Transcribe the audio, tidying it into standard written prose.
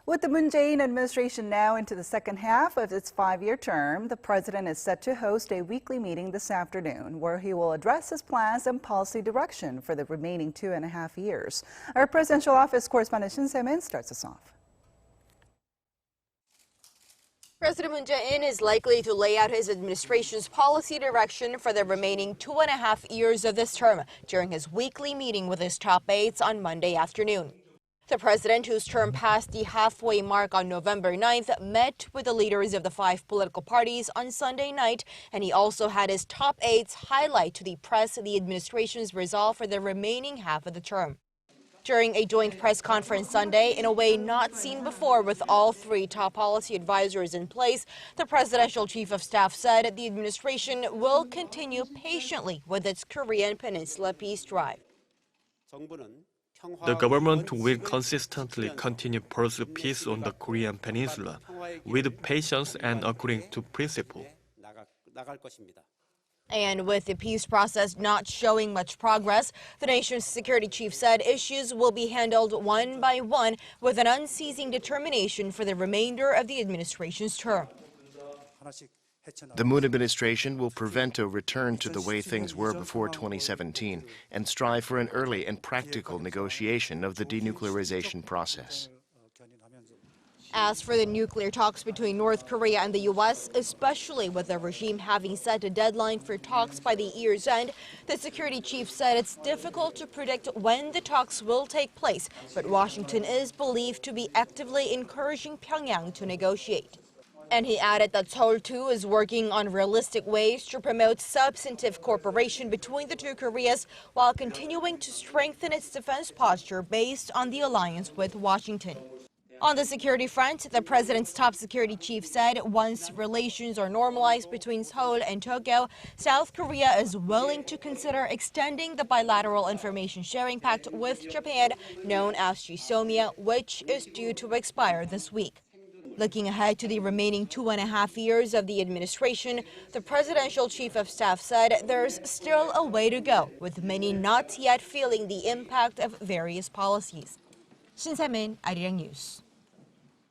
With the Moon Jae-in administration now into the second half of its 5-year term, the president is set to host a weekly meeting this afternoon where he will address his plans and policy direction for the remaining 2.5 years. Our presidential office correspondent Shin Se-min starts us off. President Moon Jae-in is likely to lay out his administration's policy direction for the remaining 2.5 years of this term during his weekly meeting with his top aides on Monday afternoon. The president, whose term passed the halfway mark on November 9th, met with the leaders of the 5 political parties on Sunday night, and he also had his top aides highlight to the press the administration's resolve for the remaining half of the term. During a joint press conference Sunday, in a way not seen before with all 3 top policy advisors in place, the presidential chief of staff said the administration will continue patiently with its Korean Peninsula peace drive. The government will consistently continue to pursue peace on the Korean Peninsula with patience and according to principle. And with the peace process not showing much progress, the nation's security chief said issues will be handled one by one with an unceasing determination for the remainder of the administration's term. The Moon administration will prevent a return to the way things were before 2017 and strive for an early and practical negotiation of the denuclearization process. As for the nuclear talks between North Korea and the U.S., especially with the regime having set a deadline for talks by the year's end, the security chief said it's difficult to predict when the talks will take place, but Washington is believed to be actively encouraging Pyongyang to negotiate. And he added that Seoul, too, is working on realistic ways to promote substantive cooperation between the 2 Koreas while continuing to strengthen its defense posture based on the alliance with Washington. On the security front, the president's top security chief said once relations are normalized between Seoul and Tokyo, South Korea is willing to consider extending the bilateral information sharing pact with Japan, known as GSOMIA, which is due to expire this week. Looking ahead to the remaining 2.5 years of the administration, the presidential chief of staff said there's still a way to go, with many not yet feeling the impact of various policies. Shin Se-min, Arirang News.